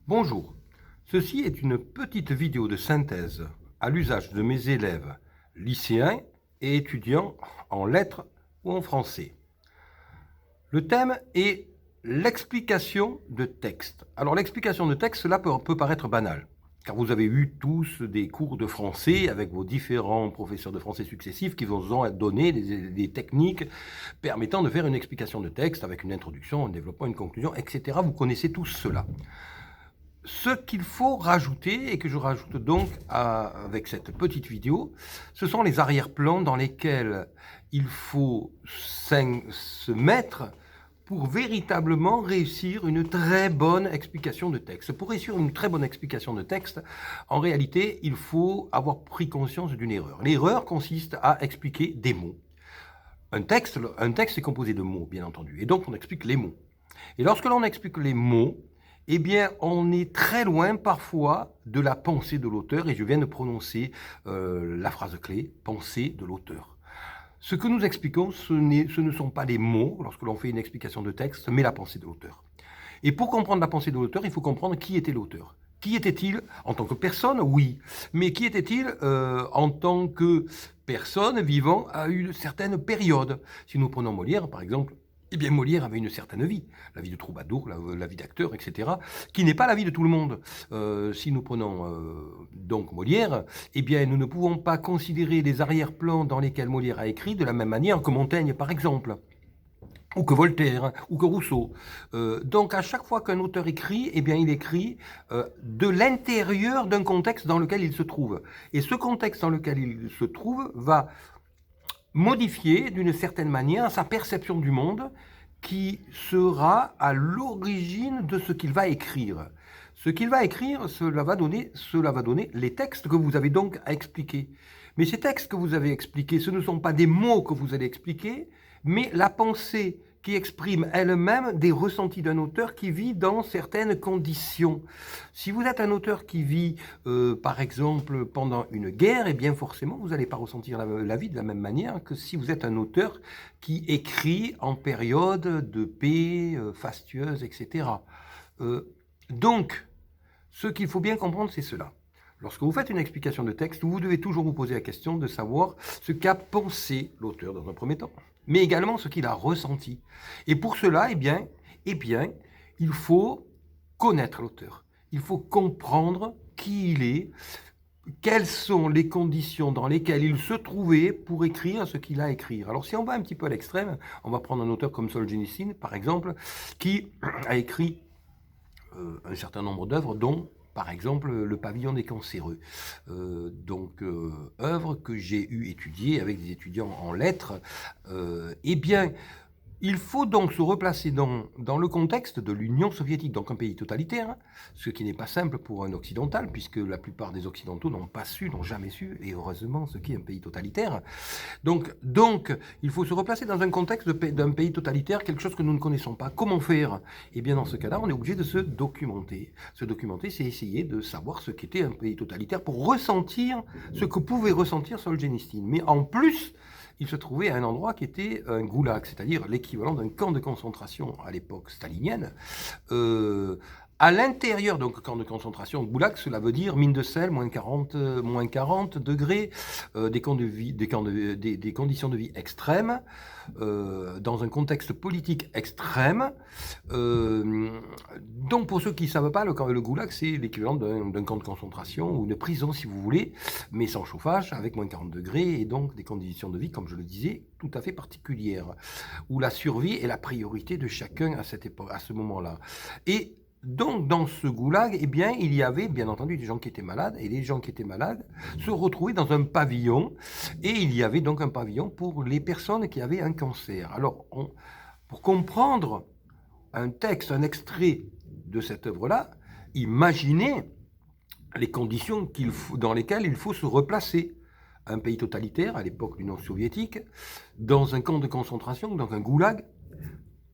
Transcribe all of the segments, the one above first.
Bonjour, ceci est une petite vidéo de synthèse à l'usage de mes élèves lycéens et étudiants en lettres ou en français. Le thème est l'explication de texte. Alors l'explication de texte, cela peut paraître banal, car vous avez eu tous des cours de français avec vos différents professeurs de français successifs qui vous ont donné des techniques permettant de faire une explication de texte avec une introduction, un développement, une conclusion, etc. Vous connaissez tous cela. Ce qu'il faut rajouter, et que je rajoute donc avec cette petite vidéo, ce sont les arrière-plans dans lesquels il faut se mettre pour véritablement réussir une très bonne explication de texte. Pour réussir une très bonne explication de texte, en réalité, il faut avoir pris conscience d'une erreur. L'erreur consiste à expliquer des mots. Un texte est composé de mots, bien entendu, et donc on explique les mots. Et lorsque l'on explique les mots, eh bien, on est très loin parfois de la pensée de l'auteur, et je viens de prononcer la phrase clé, pensée de l'auteur. Ce que nous expliquons, ce ne sont pas les mots, lorsque l'on fait une explication de texte, mais la pensée de l'auteur. Et pour comprendre la pensée de l'auteur, il faut comprendre qui était l'auteur. Qui était-il en tant que personne? Oui. Mais qui était-il en tant que personne vivant à une certaine période? Si nous prenons Molière, par exemple, eh bien, Molière avait une certaine vie, la vie de troubadour, la vie d'acteur, etc., qui n'est pas la vie de tout le monde. Si nous prenons donc Molière, eh bien, nous ne pouvons pas considérer les arrière-plans dans lesquels Molière a écrit de la même manière que Montaigne, par exemple, ou que Voltaire, ou que Rousseau. Donc, à chaque fois qu'un auteur écrit, eh bien, il écrit de l'intérieur d'un contexte dans lequel il se trouve. Et ce contexte dans lequel il se trouve va modifier d'une certaine manière sa perception du monde qui sera à l'origine de ce qu'il va écrire. Ce qu'il va écrire, cela va donner les textes que vous avez donc à expliquer. Mais ces textes que vous avez expliqués, ce ne sont pas des mots que vous allez expliquer, mais la pensée qui exprime elle-même des ressentis d'un auteur qui vit dans certaines conditions. Si vous êtes un auteur qui vit, par exemple, pendant une guerre, eh bien forcément, vous n'allez pas ressentir la vie de la même manière que si vous êtes un auteur qui écrit en période de paix fastueuse, etc. Donc, ce qu'il faut bien comprendre, c'est cela. Lorsque vous faites une explication de texte, vous devez toujours vous poser la question de savoir ce qu'a pensé l'auteur dans un premier temps, mais également ce qu'il a ressenti. Et pour cela, eh bien, il faut connaître l'auteur. Il faut comprendre qui il est, quelles sont les conditions dans lesquelles il se trouvait pour écrire ce qu'il a à écrire. Alors si on va un petit peu à l'extrême, on va prendre un auteur comme Solzhenitsyn, par exemple, qui a écrit un certain nombre d'œuvres, dont par exemple Le Pavillon des cancéreux. Œuvre que j'ai eu étudiée avec des étudiants en lettres. Eh bien, il faut donc se replacer dans le contexte de l'Union soviétique, donc un pays totalitaire, ce qui n'est pas simple pour un occidental, puisque la plupart des occidentaux n'ont jamais su, et heureusement, ce qu'est un pays totalitaire. Donc, il faut se replacer dans un contexte d'un pays totalitaire, quelque chose que nous ne connaissons pas. Comment faire? Eh bien, dans ce cas-là, on est obligé de se documenter. Se documenter, c'est essayer de savoir ce qu'était un pays totalitaire pour ressentir ce que pouvait ressentir Solzhenitsyn. Mais en plus, il se trouvait à un endroit qui était un goulag, c'est-à-dire l'équivalent d'un camp de concentration à l'époque stalinienne. À l'intérieur, donc camp de concentration, goulag, cela veut dire mine de sel, moins 40 degrés, des conditions de vie extrêmes, dans un contexte politique extrême. Donc pour ceux qui ne savent pas, le goulag, c'est l'équivalent d'un camp de concentration ou une prison, si vous voulez, mais sans chauffage, avec moins 40 degrés, et donc des conditions de vie, comme je le disais, tout à fait particulières, où la survie est la priorité de chacun à ce moment-là. Et donc, dans ce goulag, eh bien, il y avait, bien entendu, des gens qui étaient malades, et les gens qui étaient malades se retrouvaient dans un pavillon, et il y avait donc un pavillon pour les personnes qui avaient un cancer. Alors, pour comprendre un texte, un extrait de cette œuvre-là, imaginez les conditions dans lesquelles il faut se replacer. Un pays totalitaire, à l'époque l'Union soviétique, dans un camp de concentration, dans un goulag,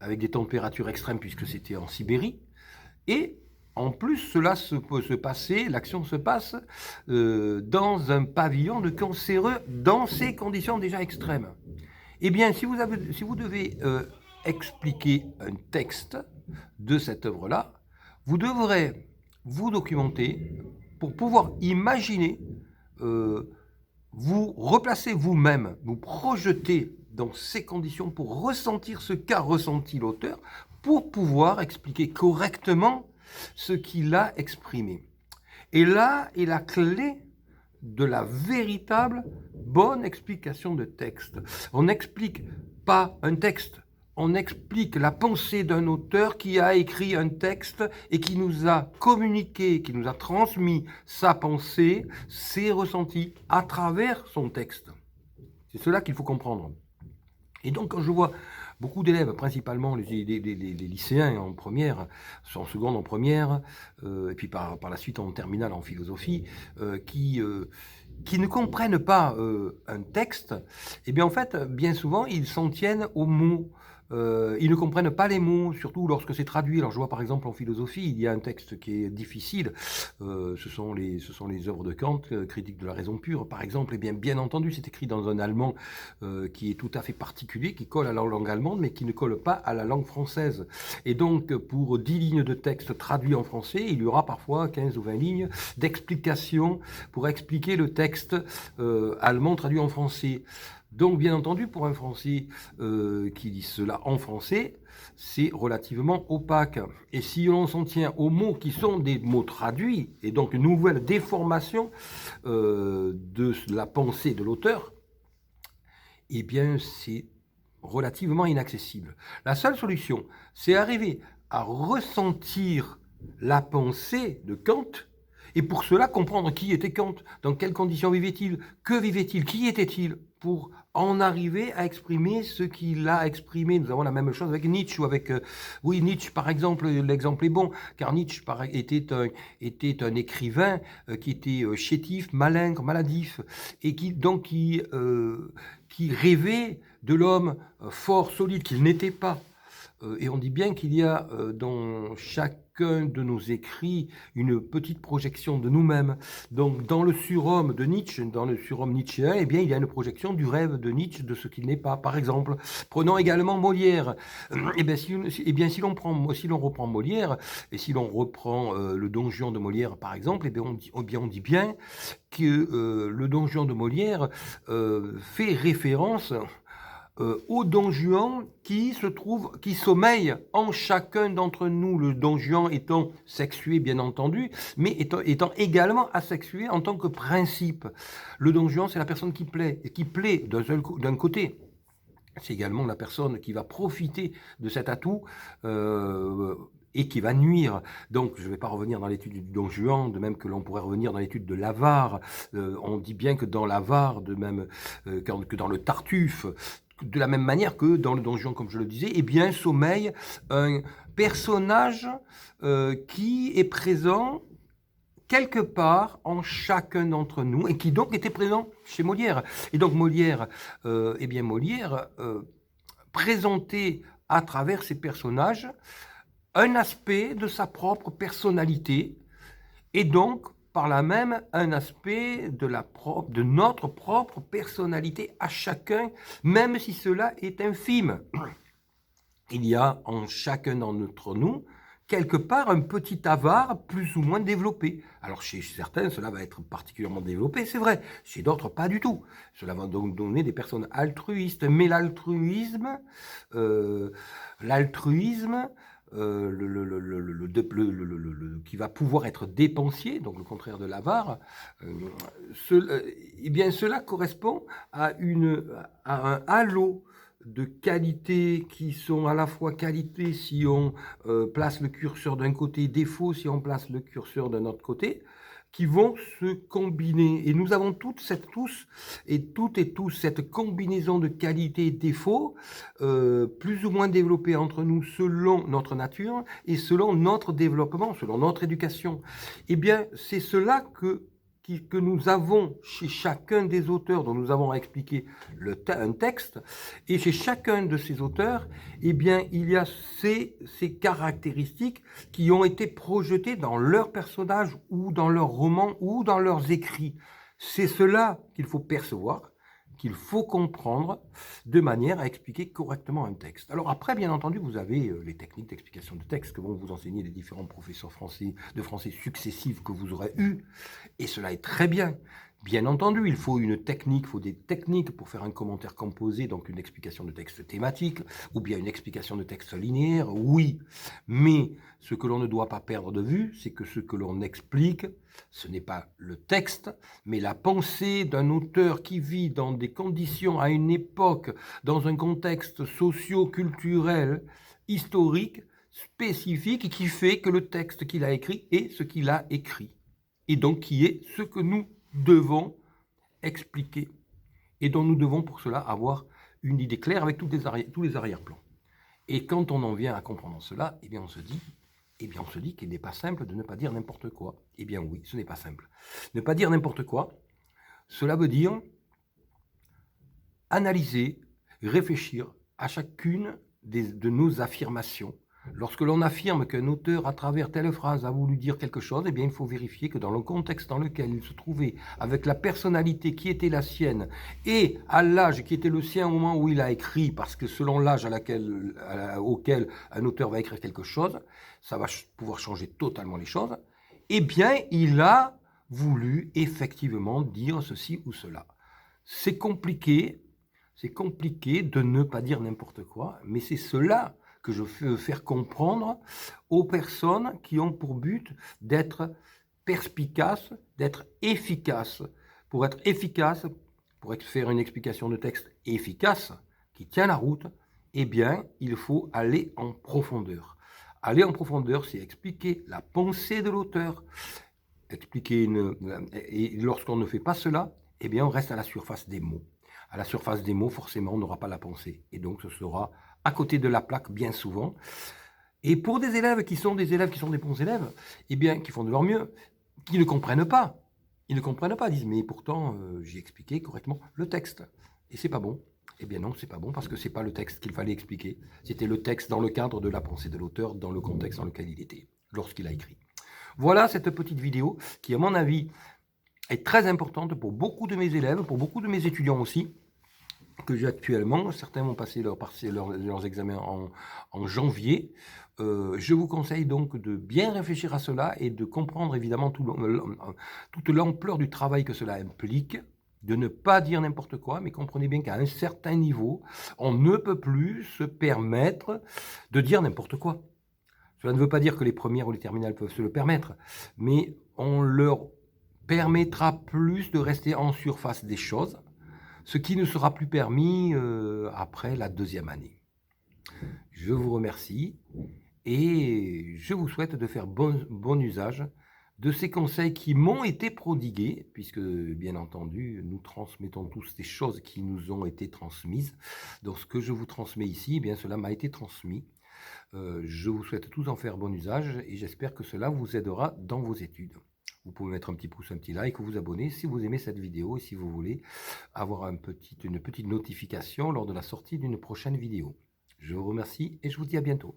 avec des températures extrêmes puisque c'était en Sibérie, et en plus cela l'action se passe dans un pavillon de cancéreux, dans ces conditions déjà extrêmes. Eh bien, si vous devez expliquer un texte de cette œuvre-là, vous devrez vous documenter, pour pouvoir imaginer, vous replacer vous-même, vous projeter dans ces conditions pour ressentir ce qu'a ressenti l'auteur, pour pouvoir expliquer correctement ce qu'il a exprimé. Et là est la clé de la véritable bonne explication de texte. On n'explique pas un texte, on explique la pensée d'un auteur qui a écrit un texte et qui nous a communiqué, qui nous a transmis sa pensée, ses ressentis à travers son texte. C'est cela qu'il faut comprendre. Et donc quand je vois beaucoup d'élèves, principalement les lycéens en première, en seconde en première, et puis par la suite en terminale en philosophie, qui ne comprennent pas un texte, et bien en fait, bien souvent, ils s'en tiennent aux mots. Ils ne comprennent pas les mots, surtout lorsque c'est traduit. Alors je vois par exemple en philosophie, il y a un texte qui est difficile, ce sont les œuvres de Kant, critique de la raison pure par exemple, et bien entendu c'est écrit dans un allemand qui est tout à fait particulier, qui colle à la langue allemande, mais qui ne colle pas à la langue française. Et donc pour 10 lignes de texte traduits en français, il y aura parfois 15 ou 20 lignes d'explication pour expliquer le texte allemand traduit en français. Donc, bien entendu, pour un Français qui lit cela en français, c'est relativement opaque. Et si on s'en tient aux mots qui sont des mots traduits, et donc une nouvelle déformation de la pensée de l'auteur, eh bien, c'est relativement inaccessible. La seule solution, c'est arriver à ressentir la pensée de Kant, et pour cela comprendre qui était Kant, dans quelles conditions vivait-il, que vivait-il, qui était-il, pour en arriver à exprimer ce qu'il a exprimé. Nous avons la même chose avec Nietzsche, ou avec... oui, Nietzsche, par exemple, l'exemple est bon, car Nietzsche était un écrivain qui était chétif, malingre, maladif, et qui rêvait de l'homme fort, solide, qu'il n'était pas. Et on dit bien qu'il y a dans chacun de nos écrits une petite projection de nous-mêmes. Donc dans le surhomme de Nietzsche, dans le surhomme nietzschéen, eh bien, il y a une projection du rêve de Nietzsche de ce qu'il n'est pas. Par exemple, prenons également Molière. Eh bien, si l'on reprend Molière, et si l'on reprend le Don Juan de Molière, par exemple, eh bien, on dit bien que le Don Juan de Molière fait référence au Don Juan qui sommeille en chacun d'entre nous, le Don Juan étant sexué bien entendu, mais étant également asexué en tant que principe. Le Don Juan, c'est la personne qui plaît, et qui plaît d'un côté. C'est également la personne qui va profiter de cet atout et qui va nuire. Donc, je ne vais pas revenir dans l'étude du Don Juan, de même que l'on pourrait revenir dans l'étude de l'avare. On dit bien que dans l'avare, de même que dans le Tartuffe, de la même manière que dans le Don Juan, comme je le disais, eh bien, sommeille un personnage qui est présent quelque part en chacun d'entre nous, et qui donc était présent chez Molière. Et donc Molière, Molière présentait à travers ses personnages un aspect de sa propre personnalité, et donc par là même un aspect de notre propre personnalité à chacun, même si cela est infime. Il y a en chacun d'entre nous, quelque part, un petit avare plus ou moins développé. Alors chez certains, cela va être particulièrement développé, c'est vrai. Chez d'autres, pas du tout. Cela va donc donner des personnes altruistes. Mais l'altruisme, qui va pouvoir être dépensier, donc le contraire de l'avare, eh bien cela correspond à un halo de qualités qui sont à la fois qualités si on place le curseur d'un côté, défauts si on place le curseur d'un autre côté, qui vont se combiner. Et nous avons toutes et tous cette combinaison de qualités et défauts plus ou moins développés entre nous selon notre nature et selon notre développement, selon notre éducation. Eh bien, c'est cela que nous avons chez chacun des auteurs dont nous avons expliqué un texte, et chez chacun de ces auteurs, eh bien, il y a ces caractéristiques qui ont été projetées dans leurs personnages ou dans leurs romans ou dans leurs écrits. C'est cela qu'il faut percevoir, qu'il faut comprendre de manière à expliquer correctement un texte. Alors après, bien entendu, vous avez les techniques d'explication de texte que vont vous enseigner les différents professeurs de français successifs que vous aurez eus, et cela est très bien. Bien entendu, il faut une technique, il faut des techniques pour faire un commentaire composé, donc une explication de texte thématique, ou bien une explication de texte linéaire, oui. Mais ce que l'on ne doit pas perdre de vue, c'est que ce que l'on explique, ce n'est pas le texte, mais la pensée d'un auteur qui vit dans des conditions, à une époque, dans un contexte socio-culturel, historique, spécifique, qui fait que le texte qu'il a écrit est ce qu'il a écrit. Et donc qui est ce que nous devons expliquer et dont nous devons pour cela avoir une idée claire avec tous les arrière-plans. Et quand on en vient à comprendre cela, eh bien on se dit qu'il n'est pas simple de ne pas dire n'importe quoi. Eh bien oui, ce n'est pas simple. Ne pas dire n'importe quoi, cela veut dire analyser, réfléchir à chacune de nos affirmations. Lorsque l'on affirme qu'un auteur, à travers telle phrase, a voulu dire quelque chose, eh bien, il faut vérifier que dans le contexte dans lequel il se trouvait, avec la personnalité qui était la sienne et à l'âge qui était le sien au moment où il a écrit, parce que selon l'âge auquel un auteur va écrire quelque chose, ça va pouvoir changer totalement les choses, eh bien, il a voulu effectivement dire ceci ou cela. C'est compliqué de ne pas dire n'importe quoi, mais c'est cela que je veux faire comprendre aux personnes qui ont pour but d'être perspicaces, d'être efficaces. Pour être efficace, pour faire une explication de texte efficace, qui tient la route, eh bien, il faut aller en profondeur. Aller en profondeur, c'est expliquer la pensée de l'auteur. Et lorsqu'on ne fait pas cela, eh bien, on reste à la surface des mots. À la surface des mots, forcément, on n'aura pas la pensée. Et donc, ce sera à côté de la plaque bien souvent. Et pour des élèves qui sont des bons élèves, eh bien, qui font de leur mieux, qui ne comprennent pas. Ils ne comprennent pas, ils disent, mais pourtant, j'ai expliqué correctement le texte. Et c'est pas bon. Eh bien non, c'est pas bon parce que c'est pas le texte qu'il fallait expliquer. C'était le texte dans le cadre de la pensée de l'auteur, dans le contexte dans lequel il était, lorsqu'il a écrit. Voilà cette petite vidéo qui, à mon avis, est très importante pour beaucoup de mes élèves, pour beaucoup de mes étudiants aussi, que j'ai actuellement. Certains vont passer leurs examens en janvier. Je vous conseille donc de bien réfléchir à cela et de comprendre évidemment toute l'ampleur du travail que cela implique, de ne pas dire n'importe quoi, mais comprenez bien qu'à un certain niveau, on ne peut plus se permettre de dire n'importe quoi. Cela ne veut pas dire que les premières ou les terminales peuvent se le permettre, mais on leur permettra plus de rester en surface des choses, ce qui ne sera plus permis après la deuxième année. Je vous remercie et je vous souhaite de faire bon usage de ces conseils qui m'ont été prodigués, puisque bien entendu, nous transmettons tous des choses qui nous ont été transmises. Donc ce que je vous transmets ici, eh bien cela m'a été transmis. Je vous souhaite tous en faire bon usage et j'espère que cela vous aidera dans vos études. Vous pouvez mettre un petit pouce, un petit like ou vous abonner si vous aimez cette vidéo et si vous voulez avoir une petite notification lors de la sortie d'une prochaine vidéo. Je vous remercie et je vous dis à bientôt.